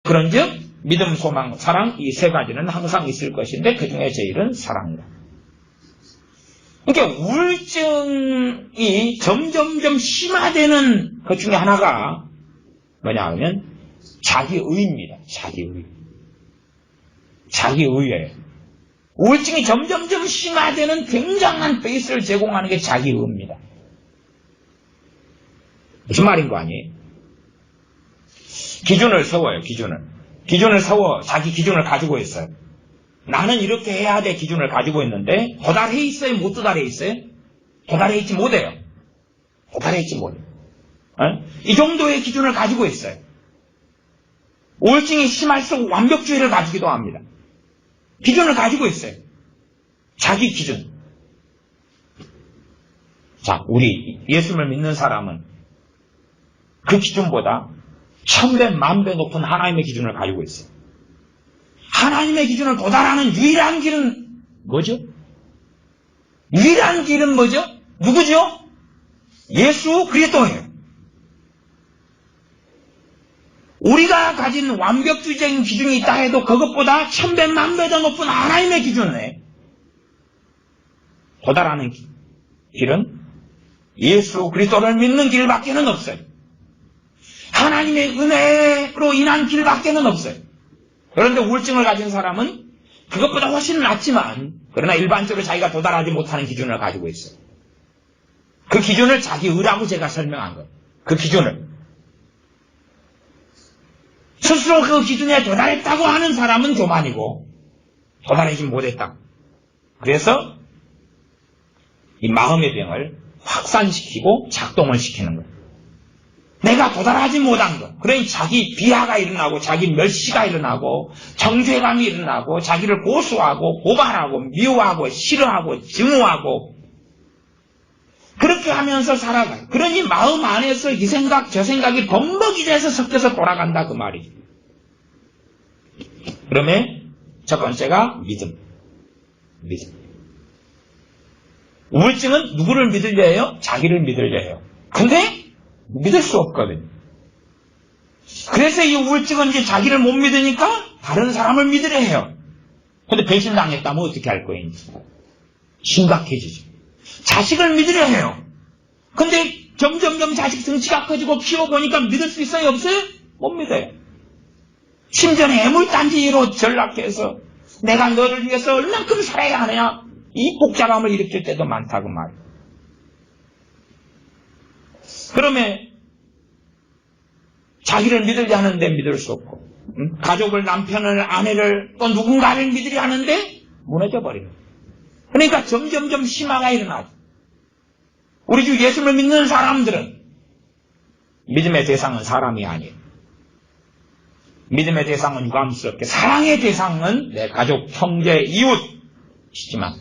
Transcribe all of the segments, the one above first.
그런즉 믿음, 소망, 사랑 이 세 가지는 항상 있을 것인데 그 중에 제일은 사랑이다. 그러니까 우울증이 점점점 심화되는 것 중에 하나가 뭐냐 하면 자기의입니다. 자기의예요. 우울증이 점점점 심화되는 굉장한 베이스를 제공하는 게 자기의입니다. 무슨 말인 거 아니에요? 기준을 세워요. 기준을 세워 자기 기준을 가지고 있어요. 나는 이렇게 해야 돼 기준을 가지고 있는데 도달해 있어요? 못 도달해 있어요? 도달해 있지 못해요. 이 정도의 기준을 가지고 있어요. 우울증이 심할수록 완벽주의를 가지기도 합니다. 기준을 가지고 있어요. 자기 기준. 자, 우리 예수를 믿는 사람은 그 기준보다 1000배, 10,000배 높은 하나님의 기준을 가지고 있어요. 하나님의 기준을 도달하는 유일한 길은 뭐죠? 유일한 길은 뭐죠? 누구죠? 예수 그리스도예요. 우리가 가진 완벽주의적인 기준이 있다 해도 그것보다 1000배, 10,000배 더 높은 하나님의 기준에 도달하는 길은 예수 그리스도를 믿는 길밖에는 없어요. 하나님의 은혜로 인한 길밖에는 없어요. 그런데 우울증을 가진 사람은 그것보다 훨씬 낫지만 그러나 일반적으로 자기가 도달하지 못하는 기준을 가지고 있어요. 그 기준을 자기의라고 제가 설명한 거예요. 그 기준을. 스스로 그 기준에 도달했다고 하는 사람은 교만이고 도달하지 못했다. 그래서 이 마음의 병을 확산시키고 작동을 시키는 거예요. 내가 도달하지 못한 것. 그러니 자기 비하가 일어나고 자기 멸시가 일어나고 정죄감이 일어나고 자기를 고소하고 고발하고 미워하고 싫어하고 증오하고 그렇게 하면서 살아가요. 그러니 마음 안에서 이 생각 저 생각이 범벅이 돼서 섞여서 돌아간다 그 말이죠. 그러면 첫 번째가 믿음. 우울증은 누구를 믿으려 해요? 자기를 믿으려 해요. 근데 믿을 수 없거든요. 그래서 이 우울증은 이제 자기를 못 믿으니까 다른 사람을 믿으려 해요. 근데 배신당했다면 어떻게 할 거예요? 심각해지죠. 자식을 믿으려 해요. 근데 점점점 자식 등치가 커지고 키워보니까 믿을 수 있어요? 없어요? 못 믿어요. 심지어 애물단지로 전락해서 내가 너를 위해서 얼만큼 살아야 하느냐 이 복잡함을 일으킬 때도 많다 그 말이에요. 그러면 자기를 믿으려 하는데 믿을 수 없고 가족을, 남편을, 아내를 또 누군가를 믿으려 하는데 무너져 버립니다. 그러니까 점점점 심화가 일어나죠. 우리 주 예수를 믿는 사람들은 믿음의 대상은 사람이 아니에요. 믿음의 대상은 유감스럽게 사랑의 대상은 내 가족, 형제, 이웃이지만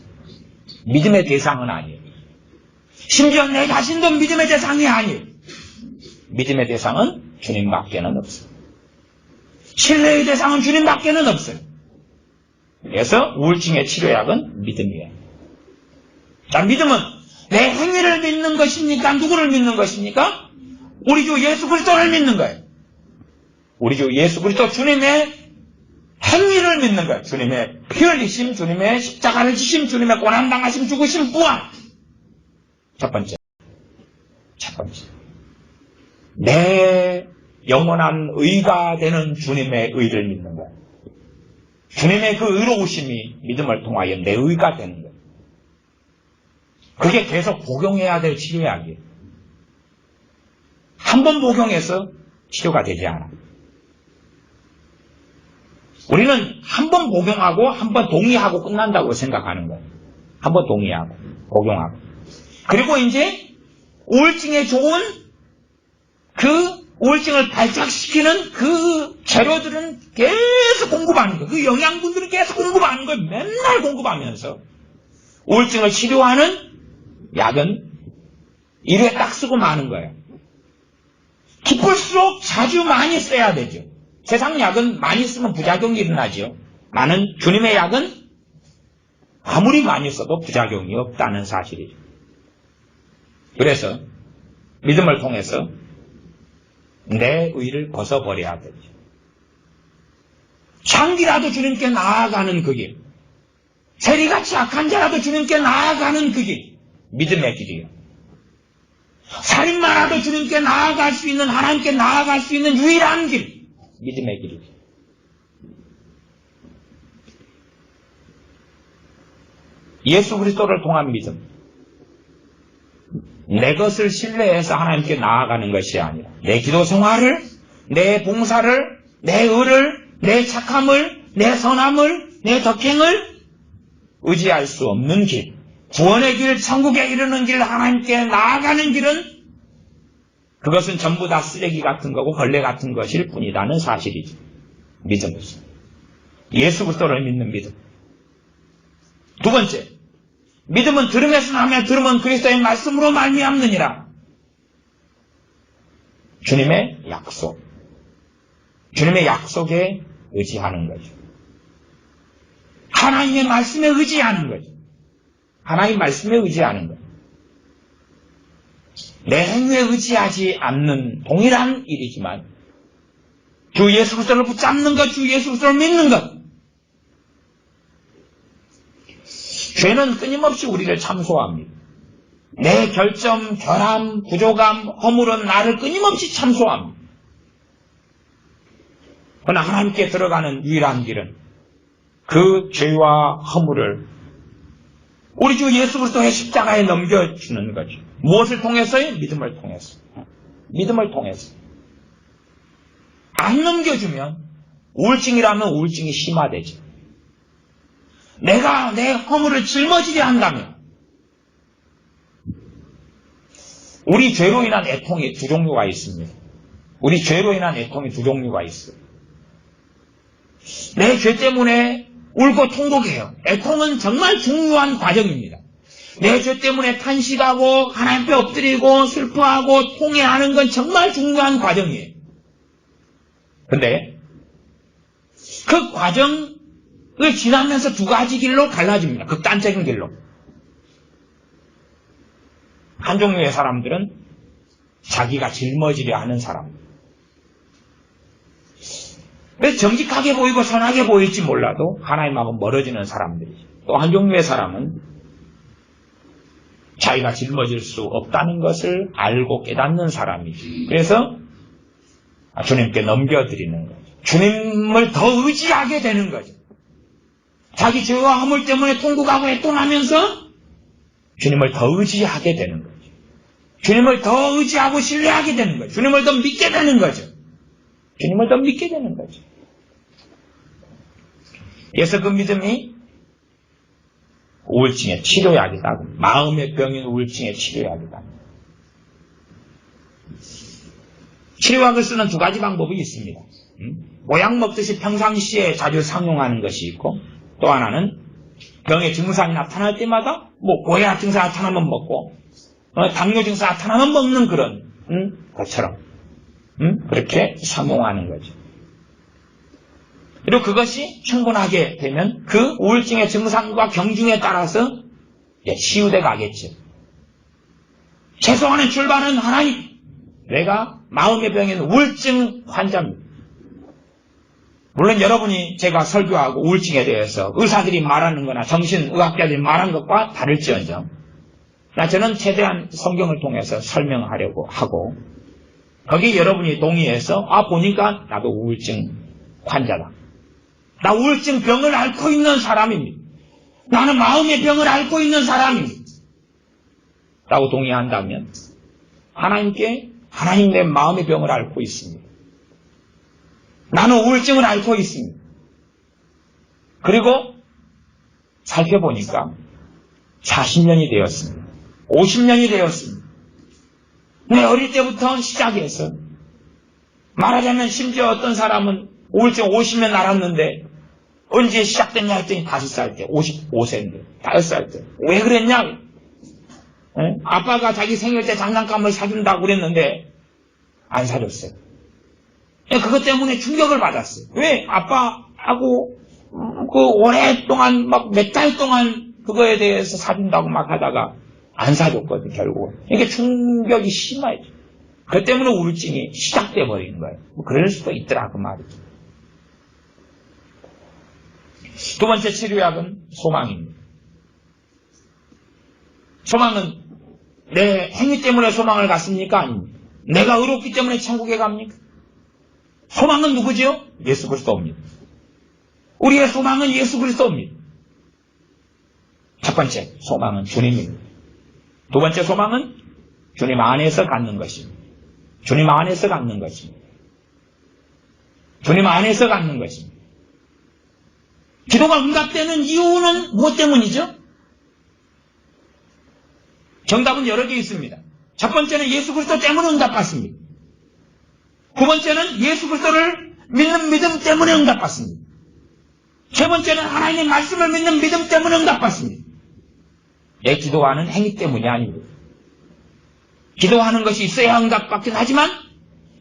믿음의 대상은 아니에요. 심지어 내 자신도 믿음의 대상이 아니에요. 믿음의 대상은 주님밖에는 없어요. 신뢰의 대상은 주님밖에는 없어요. 그래서 우울증의 치료약은 믿음이에요. 자, 믿음은 내 행위를 믿는 것입니까? 누구를 믿는 것입니까? 우리 주 예수 그리스도를 믿는 거예요. 우리 주 예수 그리스도 주님의 행위를 믿는 거예요. 주님의 피 흘리심, 주님의 십자가를 지심, 주님의 고난당하심, 죽으심, 부활. 첫 번째. 내 영원한 의가 되는 주님의 의를 믿는 거예요. 주님의 그 의로우심이 믿음을 통하여 내 의가 되는 거예요. 그게 계속 복용해야 될 치료약이에요. 한 번 복용해서 치료가 되지 않아. 우리는 한 번 복용하고 한 번 동의하고 끝난다고 생각하는 거예요. 한 번 동의하고 복용하고. 그리고 이제 우울증에 좋은 그 우울증을 발작시키는 그 재료들은 계속 공급하는 거예요. 그 영양분들은 계속 공급하는 거예요. 맨날 공급하면서 우울증을 치료하는 약은 일회에 딱 쓰고 마는 거예요. 기쁠수록 자주 많이 써야 되죠. 세상 약은 많이 쓰면 부작용이 일어나죠. 나는 주님의 약은 아무리 많이 써도 부작용이 없다는 사실이죠. 그래서 믿음을 통해서 내 의를 벗어버려야 되죠. 장기라도 주님께 나아가는 그 길, 세리같이 약한 자라도 주님께 나아가는 그 길, 믿음의 길이에요. 살인마라도 주님께 나아갈 수 있는, 하나님께 나아갈 수 있는 유일한 길, 믿음의 길이에요. 예수 그리스도를 통한 믿음, 내 것을 신뢰해서 하나님께 나아가는 것이 아니라 내 기도 생활을, 내 봉사를, 내 의를, 내 착함을, 내 선함을, 내 덕행을 의지할 수 없는 길, 구원의 길, 천국에 이르는 길, 하나님께 나아가는 길은 그것은 전부 다 쓰레기 같은 거고 벌레 같은 것일 뿐이라는 사실이죠. 믿음으로서 예수 그리스도를 믿는 믿음. 두 번째, 믿음은 들음에서 나며 들음은 그리스도의 말씀으로 말미암느니라. 주님의 약속, 주님의 약속에 의지하는 거죠. 하나님의 말씀에 의지하는 거죠. 하나님 말씀에 의지하는 거죠. 내 행위에 의지하지 않는 동일한 일이지만 주 예수 그리스도를 붙잡는 것, 주 예수 그리스도를 믿는 것. 죄는 끊임없이 우리를 참소합니다. 내 결점, 결함, 부족함, 허물은 나를 끊임없이 참소합니다. 그러나 하나님께 들어가는 유일한 길은 그 죄와 허물을 우리 주 예수 그리스도의 십자가에 넘겨주는 거죠. 무엇을 통해서요? 믿음을 통해서. 믿음을 통해서. 안 넘겨주면 우울증이라면 우울증이 심화되죠. 내가 내 허물을 짊어지려 한다면 우리 죄로 인한 애통이 두 종류가 있습니다. 우리 죄로 인한 애통이 두 종류가 있어요. 내 죄 때문에 울고 통곡해요. 애통은 정말 중요한 과정입니다. 내 죄 때문에 탄식하고 하나님 앞에 엎드리고 슬퍼하고 통회하는 건 정말 중요한 과정이에요. 근데 그 과정을 지나면서 두 가지 길로 갈라집니다. 극단적인 길로. 한 종류의 사람들은 자기가 짊어지려 하는 사람. 그래서 정직하게 보이고 선하게 보일지 몰라도 하나님하고 멀어지는 사람들이죠. 또 한 종류의 사람은 자기가 짊어질 수 없다는 것을 알고 깨닫는 사람이죠. 그래서 주님께 넘겨드리는 거죠. 주님을 더 의지하게 되는 거죠. 자기 죄와 허물 때문에 통곡하고 애통하면서 주님을 더 의지하게 되는 거죠. 주님을 더 의지하고 신뢰하게 되는 거죠. 주님을 더 믿게 되는 거죠. 주님을 더 믿게 되는 거죠. 그래서 그 믿음이 우울증의 치료약이다. 마음의 병인 우울증의 치료약이다. 치료약을 쓰는 두 가지 방법이 있습니다. 모약 먹듯이 평상시에 자주 상용하는 것이 있고, 또 하나는 병의 증상이 나타날 때마다 고혈압 증상 나타나면 먹고, 당뇨 증상 나타나면 먹는 그런 것처럼 그렇게 상용하는 거죠. 그리고 그것이 충분하게 되면 그 우울증의 증상과 경중에 따라서 치유돼 가겠죠. 최소한의 출발은 하나님, 내가 마음의 병인 우울증 환자입니다. 물론 여러분이 제가 설교하고 우울증에 대해서 의사들이 말하는 거나 정신의학자들이 말하는 것과 다를지언정 저는 최대한 성경을 통해서 설명하려고 하고, 거기에 여러분이 동의해서 보니까 나도 우울증 환자다. 나 우울증 병을 앓고 있는 사람입니다. 나는 마음의 병을 앓고 있는 사람입니다. 라고 동의한다면 하나님께 하나님 내 마음의 병을 앓고 있습니다. 나는 우울증을 앓고 있습니다. 그리고 살펴보니까 40년이 되었습니다. 50년이 되었습니다. 내 어릴 때부터 시작해서 말하자면 심지어 어떤 사람은 우울증 50년 앓았는데 언제 시작됐냐 했더니 5살 때, 55세인데 5살 때. 왜 그랬냐? 아빠가 자기 생일 때 장난감을 사준다고 그랬는데 안 사줬어요. 그것 때문에 충격을 받았어요. 왜? 아빠하고 오랫동안 몇 달 동안 그거에 대해서 사준다고 막 하다가 안 사줬거든, 결국은. 이게 충격이 심하죠. 그 때문에 우울증이 시작돼 버린 거예요. 그럴 수도 있더라, 그 말이죠. 두 번째 치료약은 소망입니다. 소망은 내 행위 때문에 소망을 갖습니까? 아닙니다. 내가 의롭기 때문에 천국에 갑니까? 소망은 누구죠? 예수 그리스도입니다. 우리의 소망은 예수 그리스도입니다. 첫 번째 소망은 주님입니다. 두 번째 소망은 주님 안에서 갖는 것입니다. 주님 안에서 갖는 것입니다. 주님 안에서 갖는 것입니다. 기도가 응답되는 이유는 무엇 때문이죠? 정답은 여러 개 있습니다. 첫 번째는 예수 그리스도 때문에 응답받습니다. 두 번째는 예수 그리스도를 믿는 믿음 때문에 응답받습니다. 세 번째는 하나님의 말씀을 믿는 믿음 때문에 응답받습니다. 내 기도하는 행위 때문이 아닙니다. 기도하는 것이 있어야 응답받긴 하지만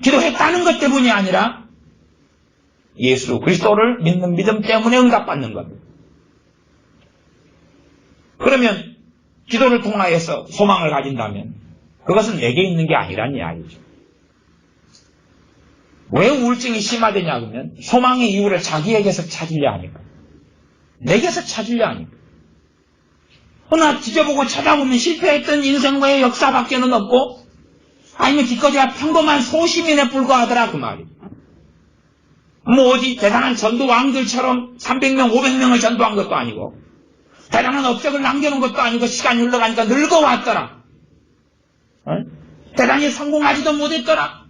기도했다는 것 때문이 아니라 예수 그리스도를 믿는 믿음 때문에 응답받는 겁니다. 그러면 기도를 통하여서 소망을 가진다면 그것은 내게 있는 게 아니란 이야기죠. 왜 우울증이 심화되냐 그러면 소망의 이유를 자기에게서 찾으려 하니까. 내게서 찾으려 하니까. 그러나 뒤져보고 찾아보면 실패했던 인생과의 역사밖에는 없고 아니면 기껏해야 평범한 소시민에 불과하더라 그 말이에요. 뭐 어디 대단한 전도 왕들처럼 300명 500명을 전도한 것도 아니고 대단한 업적을 남겨놓은 것도 아니고 시간이 흘러가니까 늙어왔더라. 대단히 성공하지도 못했더라.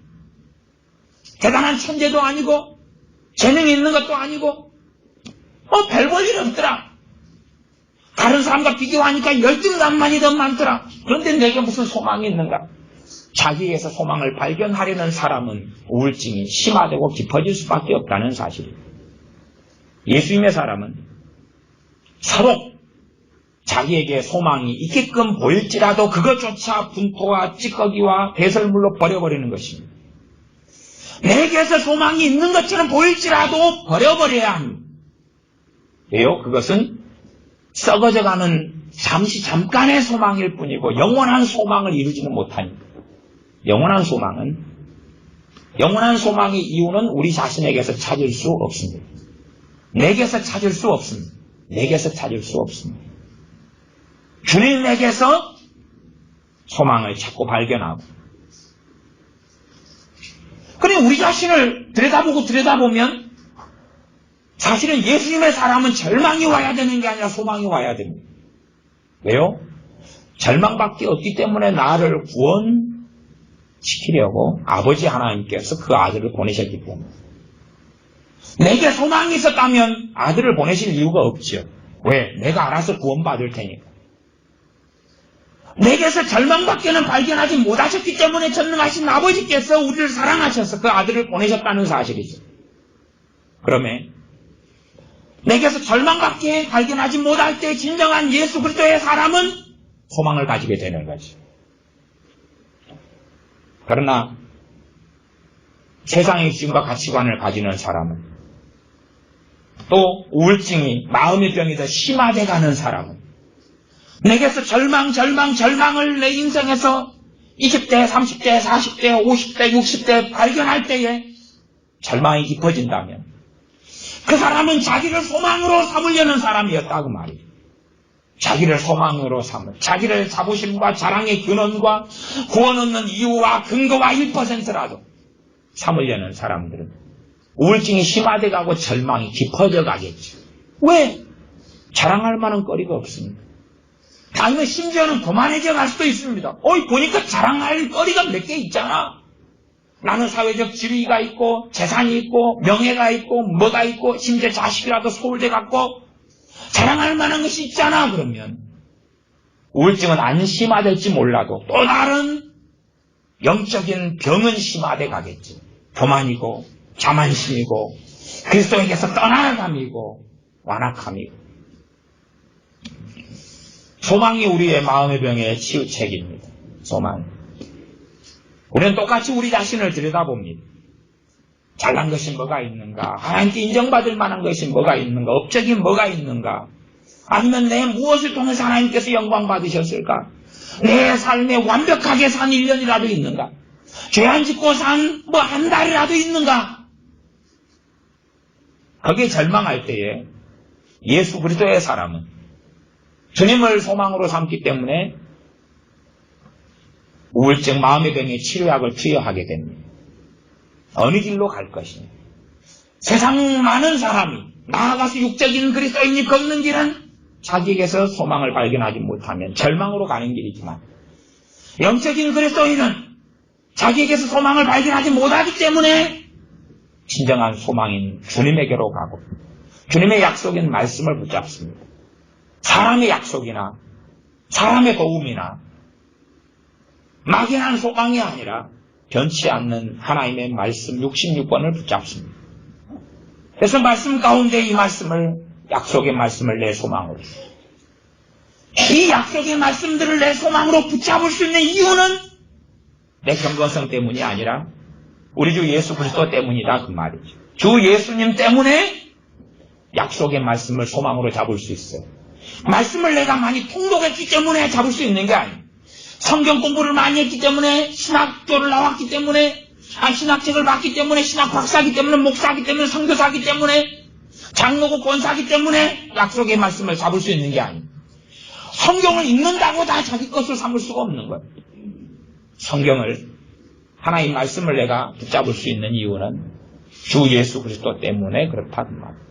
대단한 천재도 아니고 재능이 있는 것도 아니고 별 볼 일 없더라. 다른 사람과 비교하니까 열등감만이 더 많더라. 그런데 내게 무슨 소망이 있는가? 자기에게서 소망을 발견하려는 사람은 우울증이 심화되고 깊어질 수밖에 없다는 사실이에요. 예수님의 사람은 서로 자기에게 소망이 있게끔 보일지라도 그것조차 분토와 찌꺼기와 배설물로 버려버리는 것입니다. 내게서 소망이 있는 것처럼 보일지라도 버려버려야 합니다. 왜요? 그것은 썩어져가는 잠깐의 소망일 뿐이고 영원한 소망을 이루지는 못하니까. 영원한 소망의 이유는 우리 자신에게서 찾을 수 없습니다. 내게서 찾을 수 없습니다. 내게서 찾을 수 없습니다. 주님에게서 소망을 찾고 발견하고. 그래 우리 자신을 들여다보면 사실은 예수님의 사람은 절망이 와야 되는 게 아니라 소망이 와야 됩니다. 왜요? 절망밖에 없기 때문에 나를 구원시키려고 아버지 하나님께서 그 아들을 보내셨기 때문에. 내게 소망이 있었다면 아들을 보내실 이유가 없죠. 왜? 내가 알아서 구원받을 테니까. 내게서 절망밖에는 발견하지 못하셨기 때문에 전능하신 아버지께서 우리를 사랑하셔서 그 아들을 보내셨다는 사실이죠. 그러면 내게서 절망밖에 발견하지 못할 때 진정한 예수 그리스도의 사람은 소망을 가지게 되는 거죠. 그러나 세상의 기준과 가치관을 가지는 사람은 또 우울증이 마음의 병이 더 심화돼 가는 사람은 내게서 절망을 내 인생에서 20대, 30대, 40대, 50대, 60대 발견할 때에 절망이 깊어진다면 그 사람은 자기를 소망으로 삼으려는 사람이었다 그 말이에요. 자기를 소망으로 삼을, 자기를 자부심과 자랑의 근원과 구원 얻는 이유와 근거와 1%라도 삼으려는 사람들은 우울증이 심화돼 가고 절망이 깊어져 가겠죠. 왜? 자랑할 만한 거리가 없습니다. 아니면 심지어는 교만해져 갈 수도 있습니다. 보니까 자랑할 거리가 몇 개 있잖아. 나는 사회적 지위가 있고 재산이 있고 명예가 있고 뭐가 있고 심지어 자식이라도 서울대 갔고 자랑할 만한 것이 있잖아. 그러면 우울증은 안 심화될지 몰라도 또 다른 영적인 병은 심화돼 가겠지. 교만이고 자만심이고 그리스도에게서 떠나감이고 완악함이고. 소망이 우리의 마음의 병의 치유책입니다. 소망. 우리는 똑같이 우리 자신을 들여다봅니다. 잘난 것이 뭐가 있는가? 하나님께 인정받을 만한 것이 뭐가 있는가? 업적이 뭐가 있는가? 아니면 내 무엇을 통해서 하나님께서 영광 받으셨을까? 내 삶에 완벽하게 산 1년이라도 있는가? 죄 안 짓고 산 한 달이라도 있는가? 거기에 절망할 때에 예수 그리스도의 사람은 주님을 소망으로 삼기 때문에 우울증, 마음의 병의 치료약을 투여하게 됩니다. 어느 길로 갈 것이냐. 세상 많은 사람이 나아가서 육적인 그리스도인이 걷는 길은 자기에게서 소망을 발견하지 못하면 절망으로 가는 길이지만, 영적인 그리스도인은 자기에게서 소망을 발견하지 못하기 때문에 진정한 소망인 주님에게로 가고 주님의 약속인 말씀을 붙잡습니다. 사람의 약속이나 사람의 도움이나 막연한 소망이 아니라 변치 않는 하나님의 말씀 66번을 붙잡습니다. 그래서 말씀 가운데 이 말씀을, 약속의 말씀을 내 소망으로, 이 약속의 말씀들을 내 소망으로 붙잡을 수 있는 이유는 내 경건성 때문이 아니라 우리 주 예수 그리스도 때문이다, 그 말이죠. 주 예수님 때문에 약속의 말씀을 소망으로 잡을 수 있어요. 말씀을 내가 많이 통독했기 때문에 잡을 수 있는 게 아니에요. 성경 공부를 많이 했기 때문에, 신학교를 나왔기 때문에, 신학책을 봤기 때문에, 신학 박사이기 때문에, 목사이기 때문에, 선교사이기 때문에, 장로고 권사이기 때문에 약속의 말씀을 잡을 수 있는 게 아니에요. 성경을 읽는다고 다 자기 것을 삼을 수가 없는 거예요. 성경을, 하나님 말씀을 내가 붙잡을 수 있는 이유는 주 예수 그리스도 때문에 그렇다 그 말이에요.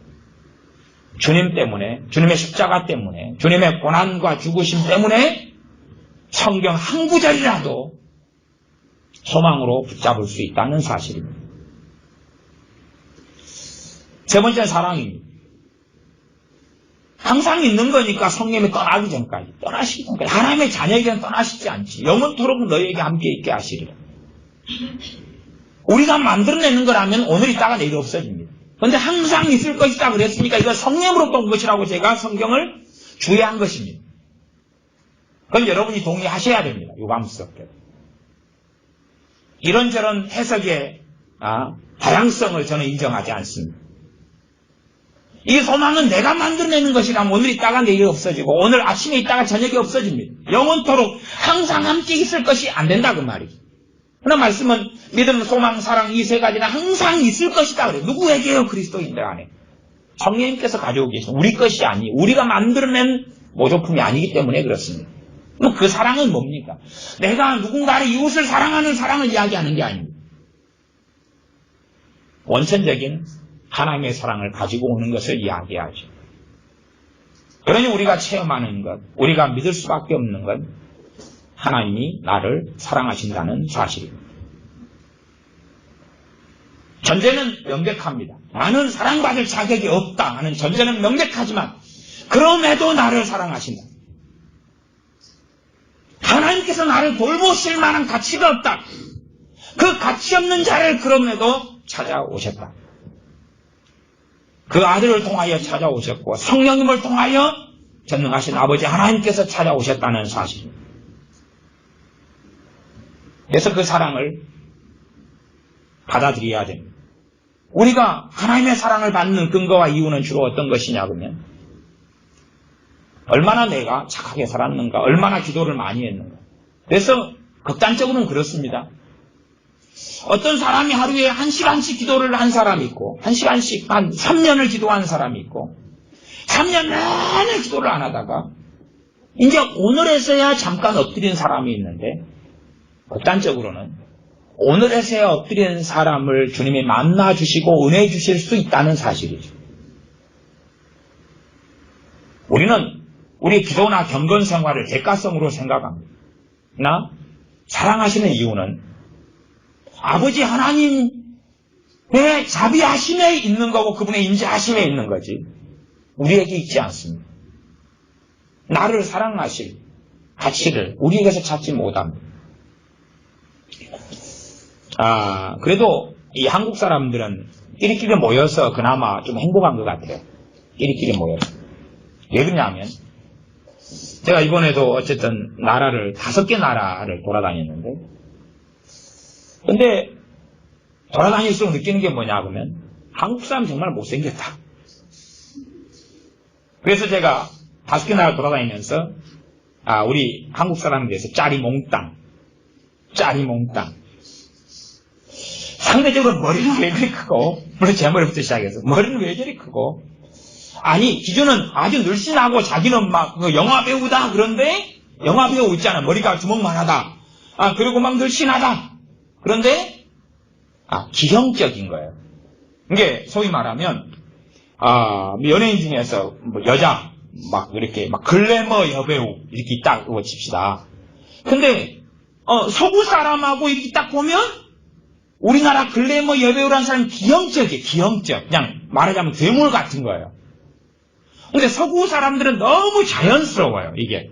주님 때문에, 주님의 십자가 때문에, 주님의 고난과 죽으심 때문에 성경 한 구절이라도 소망으로 붙잡을 수 있다는 사실입니다. 세 번째는 사랑입니다. 항상 있는 거니까 성령이 떠나기 전까지, 떠나시기 전까지, 하나님의 자녀에게는 떠나시지 않지. 영원토록 너희에게 함께 있게 하시리라. 우리가 만들어내는 거라면 오늘 있다가 내일 없어집니다. 그런데 항상 있을 것이다 그랬으니까 이건 성령으로부터 온 것이라고 제가 성경을 주의한 것입니다. 그건 여러분이 동의하셔야 됩니다. 유감스럽게. 이런저런 해석의 다양성을 저는 인정하지 않습니다. 이 소망은 내가 만들어내는 것이라면 오늘 있다가 내일 없어지고 오늘 아침에 있다가 저녁에 없어집니다. 영원토록 항상 함께 있을 것이 안 된다 그 말이죠. 그러나 말씀은 믿음, 소망, 사랑 이 세 가지는 항상 있을 것이다 그래요. 누구에게요? 그리스도인들 안에. 성령님께서 가지고 계신 우리 것이 아니, 우리가 만들어낸 모조품이 아니기 때문에 그렇습니다. 그럼 그 사랑은 뭡니까? 내가 누군가를 이웃을 사랑하는 사랑을 이야기하는 게 아닙니다. 원천적인 하나님의 사랑을 가지고 오는 것을 이야기하죠. 그러니 우리가 체험하는 것, 우리가 믿을 수밖에 없는 것, 하나님이 나를 사랑하신다는 사실입니다. 전제는 명백합니다. 나는 사랑받을 자격이 없다 하는 전제는 명백하지만 그럼에도 나를 사랑하신다. 하나님께서 나를 돌보실 만한 가치가 없다. 그 가치 없는 자를 그럼에도 찾아오셨다. 그 아들을 통하여 찾아오셨고 성령님을 통하여 전능하신 아버지 하나님께서 찾아오셨다는 사실입니다. 그래서 그 사랑을 받아들여야 됩니다. 우리가 하나님의 사랑을 받는 근거와 이유는 주로 어떤 것이냐 그러면 얼마나 내가 착하게 살았는가, 얼마나 기도를 많이 했는가. 그래서 극단적으로는 그렇습니다. 어떤 사람이 하루에 1시간씩 기도를 한 사람이 있고 1시간씩 한 3년을 기도한 사람이 있고 3년 내내 기도를 안 하다가 이제 오늘에서야 잠깐 엎드린 사람이 있는데 극단적으로는 오늘에서야 엎드린 사람을 주님이 만나주시고 은혜 주실 수 있다는 사실이죠. 우리는 우리 기도나 경건 생활을 대가성으로 생각합니다. 나 사랑하시는 이유는 아버지 하나님의 자비하심에 있는 거고 그분의 임재하심에 있는 거지 우리에게 있지 않습니다. 나를 사랑하실 가치를 우리에게서 찾지 못합니다. 그래도 이 한국 사람들은 끼리끼리 모여서 그나마 좀 행복한 것 같아요. 끼리끼리 모여서. 왜 그러냐면 제가 이번에도 어쨌든 나라를 5개 나라를 돌아다녔는데 근데 돌아다닐수록 느끼는 게 뭐냐 그러면 한국 사람 정말 못생겼다. 그래서 제가 5개 나라 돌아다니면서 우리 한국 사람에 대해서 짜리몽땅 상대적으로 머리는 왜 저리 크고 물론 제 머리부터 시작해서 머리는 왜 저리 크고 아니, 기준은 아주 늘씬하고 자기는 막 영화 배우다. 그런데 영화 배우 있잖아. 머리가 주먹만 하다. 그리고 막 늘씬하다. 그런데 기형적인 거예요. 이게 소위 말하면 연예인 중에서 뭐 여자 막 이렇게 막 글래머 여배우 이렇게 있다고 칩시다. 근데 서구 사람하고 이렇게 딱 보면 우리나라 글래머 여배우라는 사람이 기형적이에요. 기형적. 그냥 말하자면 괴물 같은 거예요. 근데 서구 사람들은 너무 자연스러워요. 이게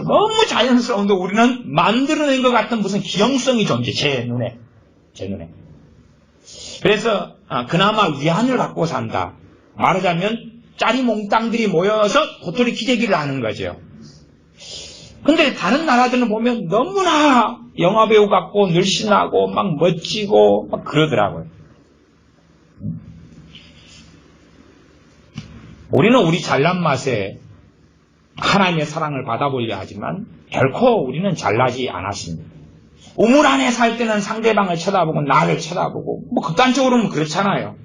너무 자연스러운데 우리는 만들어낸 것 같은 무슨 기형성이 존재. 제 눈에. 그래서 그나마 위안을 갖고 산다. 말하자면 짜리몽땅들이 모여서 도토리 기재기를 하는 거죠. 근데 다른 나라들은 보면 너무나 영화배우 같고 늘씬하고 막 멋지고 막 그러더라고요. 우리는 우리 잘난 맛에 하나님의 사랑을 받아보려 하지만 결코 우리는 잘나지 않았습니다. 우물 안에 살 때는 상대방을 쳐다보고 나를 쳐다보고 뭐 극단적으로는 그렇잖아요.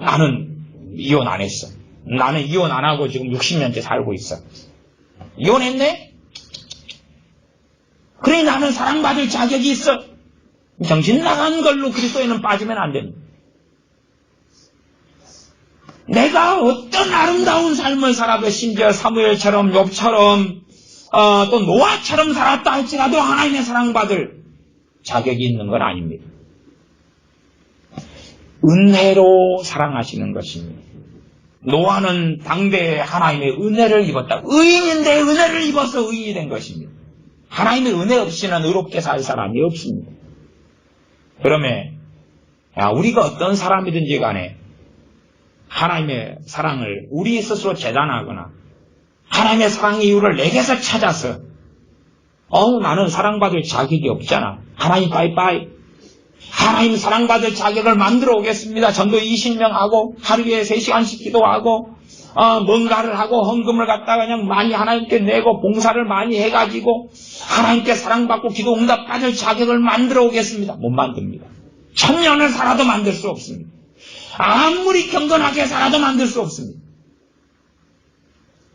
나는 이혼 안 했어. 나는 이혼 안 하고 지금 60년째 살고 있어. 이혼했네? 그래 나는 사랑받을 자격이 있어. 정신 나간 걸로 그리스도에는 빠지면 안 됩니다. 내가 어떤 아름다운 삶을 살아도 심지어 사무엘처럼 욥처럼 또 노아처럼 살았다 할지라도 하나님의 사랑받을 자격이 있는 건 아닙니다. 은혜로 사랑하시는 것입니다. 노아는 당대에 하나님의 은혜를 입었다. 의인인데 은혜를 입어서 의인이 된 것입니다. 하나님의 은혜 없이는 의롭게 살 사람이 없습니다. 그러면 우리가 어떤 사람이든지 간에 하나님의 사랑을 우리 스스로 재단하거나 하나님의 사랑의 이유를 내게서 찾아서 나는 사랑받을 자격이 없잖아. 하나님 빠이빠이. 하나님 사랑받을 자격을 만들어 오겠습니다. 전도 20명 하고 하루에 3시간씩 기도하고 뭔가를 하고 헌금을 갖다가 그냥 많이 하나님께 내고 봉사를 많이 해가지고 하나님께 사랑받고 기도 응답 받을 자격을 만들어 오겠습니다. 못 만듭니다. 1000년을 살아도 만들 수 없습니다. 아무리 경건하게 살아도 만들 수 없습니다.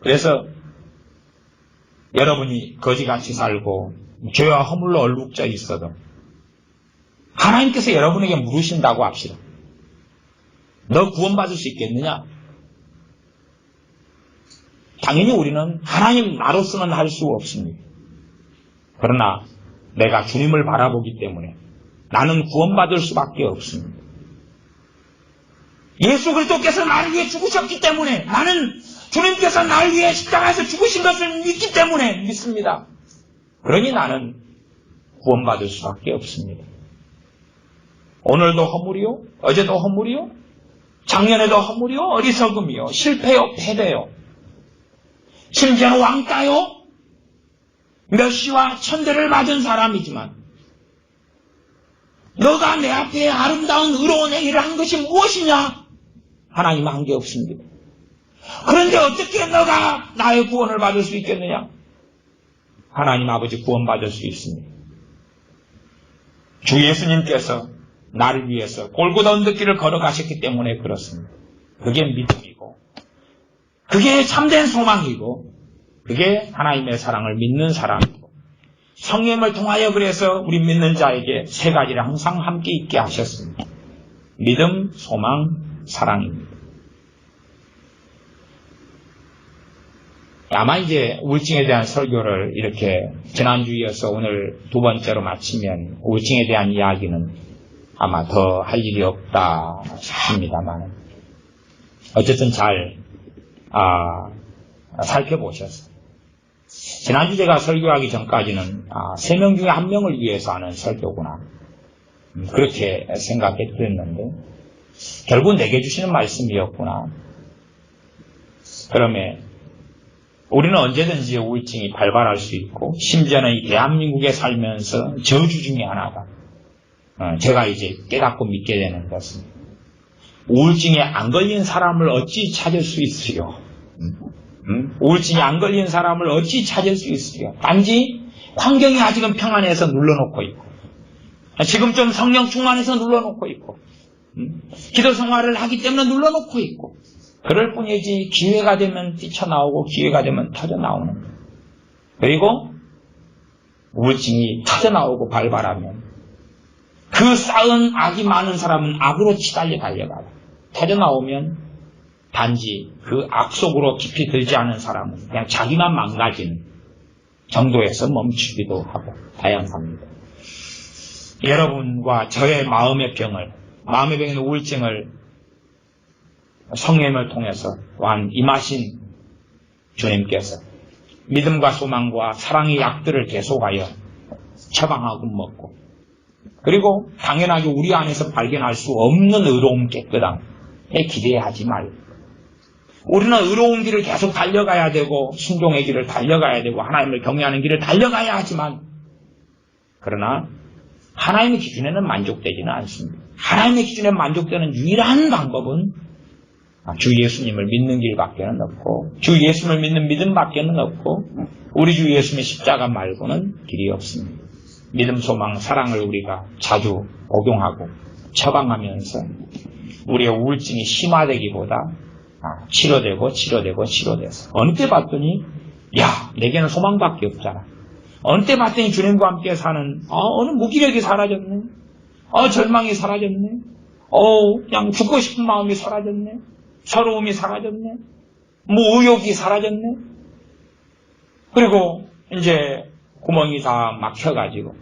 그래서 여러분이 거지같이 살고 죄와 허물로 얼룩져 있어도 하나님께서 여러분에게 물으신다고 합시다. 너 구원받을 수 있겠느냐? 당연히 우리는 하나님 나로서는 할 수 없습니다. 그러나 내가 주님을 바라보기 때문에 나는 구원받을 수밖에 없습니다. 예수 그리스도께서 나를 위해 죽으셨기 때문에 나는 주님께서 나를 위해 십자가에서 죽으신 것을 믿기 때문에 믿습니다. 그러니 나는 구원받을 수밖에 없습니다. 오늘도 허물이요? 어제도 허물이요? 작년에도 허물이요? 어리석음이요? 실패요? 패배요? 심지어는 왕따요? 몇 시와 천대를 맞은 사람이지만 너가 내 앞에 아름다운 의로운 행위를 한 것이 무엇이냐? 하나님은 한 게 없습니다. 그런데 어떻게 너가 나의 구원을 받을 수 있겠느냐? 하나님 아버지 구원받을 수 있습니다. 주 예수님께서 나를 위해서 골고다 언덕길을 걸어가셨기 때문에 그렇습니다. 그게 믿음이고 그게 참된 소망이고 그게 하나님의 사랑을 믿는 사람이고 성령을 통하여 그래서 우리 믿는 자에게 세 가지를 항상 함께 있게 하셨습니다. 믿음, 소망, 사랑입니다. 아마 이제 우울증에 대한 설교를 이렇게 지난주 이어서 오늘 두 번째로 마치면 우울증에 대한 이야기는 아마 더 할 일이 없다 싶습니다만 어쨌든 잘 살펴보셨어요. 지난주 제가 설교하기 전까지는 3명 중에 1명을 위해서 하는 설교구나 그렇게 생각했는데 결국 내게 주시는 말씀이었구나. 그러면 우리는 언제든지 우울증이 발발할 수 있고 심지어는 이 대한민국에 살면서 저주 중에 하나다. 제가 이제 깨닫고 믿게 되는 것은 우울증에 안 걸린 사람을 어찌 찾을 수 있으려? 우울증에 안 걸린 사람을 어찌 찾을 수 있으려? 단지 환경이 아직은 평안해서 눌러놓고 있고 지금 좀 성령 충만해서 눌러놓고 있고 기도 생활을 하기 때문에 눌러놓고 있고 그럴 뿐이지 기회가 되면 뛰쳐나오고 기회가 되면 터져나오는 거예요. 그리고 우울증이 터져나오고 발발하면 그 쌓은 악이 많은 사람은 악으로 치달려 달려가요. 터져나오면 단지 그 악 속으로 깊이 들지 않은 사람은 그냥 자기만 망가지는 정도에서 멈추기도 하고 다양합니다. 여러분과 저의 마음의 병인 우울증을 성령님을 통해서 또한 임하신 주님께서 믿음과 소망과 사랑의 약들을 계속하여 처방하고 먹고, 그리고 당연하게 우리 안에서 발견할 수 없는 의로움 깨끗함에 기대하지 말고, 우리는 의로운 길을 계속 달려가야 되고 순종의 길을 달려가야 되고 하나님을 경외하는 길을 달려가야 하지만, 그러나 하나님의 기준에는 만족되지는 않습니다. 하나님의 기준에 만족되는 유일한 방법은 주 예수님을 믿는 길밖에는 없고, 주 예수님을 믿는 믿음밖에는 없고, 우리 주 예수님의 십자가 말고는 길이 없습니다. 믿음, 소망, 사랑을 우리가 자주 복용하고 처방하면서 우리의 우울증이 심화되기보다 치료돼서 어느 때 봤더니 야, 내게는 소망밖에 없잖아. 어느 때 봤더니 주님과 함께 사는 어느 무기력이 사라졌네. 절망이 사라졌네. 그냥 죽고 싶은 마음이 사라졌네. 서러움이 사라졌네. 의욕이 사라졌네. 그리고 이제 구멍이 다 막혀가지고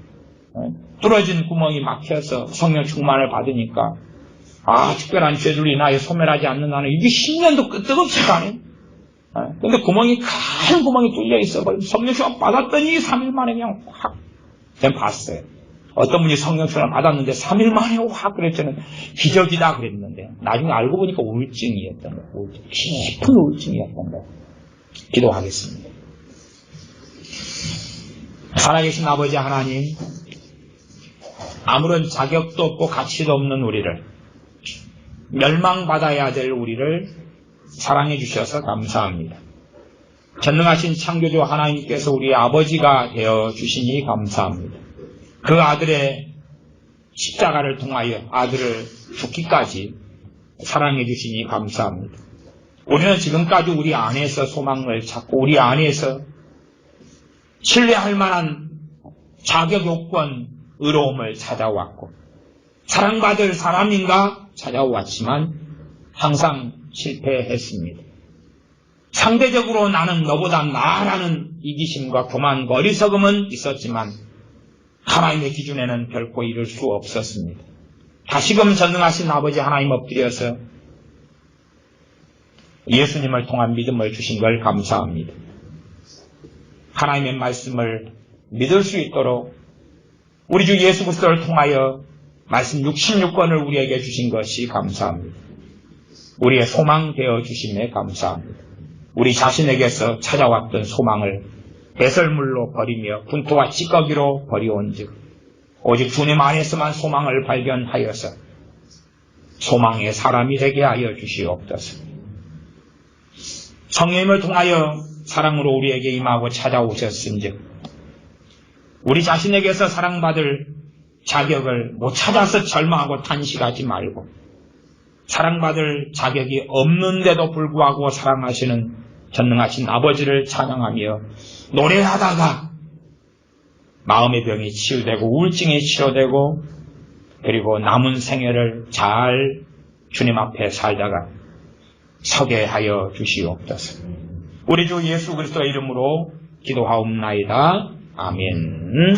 뚫어진 구멍이 막혀서 성령 충만을 받으니까 특별한 죄들이 나에 소멸하지 않는 나는 이게 10년도 끄떡없이 가네. 근데 큰 구멍이 뚫려 있어. 성령 충만 받았더니 3일 만에 그냥 확 봤어요. 어떤 분이 성령 충만을 받았는데 3일 만에 확 그랬더니 기적이다 그랬는데 나중에 알고 보니까 우울증이었던 거예요. 깊은 우울증이었던 거예요. 기도하겠습니다. 살아계신 아버지 하나님, 아무런 자격도 없고 가치도 없는 우리를, 멸망받아야 될 우리를 사랑해 주셔서 감사합니다. 전능하신 창조주 하나님께서 우리의 아버지가 되어 주시니 감사합니다. 그 아들의 십자가를 통하여 아들을 죽기까지 사랑해 주시니 감사합니다. 우리는 지금까지 우리 안에서 소망을 찾고 우리 안에서 신뢰할 만한 자격 요건, 의로움을 찾아왔고 사랑받을 사람인가 찾아왔지만 항상 실패했습니다. 상대적으로 나는 너보다 나아라는 이기심과 교만, 어리석음은 있었지만 하나님의 기준에는 결코 이룰 수 없었습니다. 다시금 전능하신 아버지 하나님 엎드려서 예수님을 통한 믿음을 주신 걸 감사합니다. 하나님의 말씀을 믿을 수 있도록 우리 주 예수 그리스도를 통하여 말씀 66권을 우리에게 주신 것이 감사합니다. 우리의 소망 되어 주심에 감사합니다. 우리 자신에게서 찾아왔던 소망을 배설물로 버리며 분토와 찌꺼기로 버려온즉 오직 주님 안에서만 소망을 발견하여서 소망의 사람이 되게 하여 주시옵소서. 성령님을 통하여 사랑으로 우리에게 임하고 찾아오셨은즉 우리 자신에게서 사랑받을 자격을 못 찾아서 절망하고 탄식하지 말고 사랑받을 자격이 없는데도 불구하고 사랑하시는 전능하신 아버지를 찬양하며 노래하다가 마음의 병이 치유되고 우울증이 치료되고 그리고 남은 생애를 잘 주님 앞에 살다가 서게 하여 주시옵소서. 우리 주 예수 그리스도의 이름으로 기도하옵나이다. 아멘.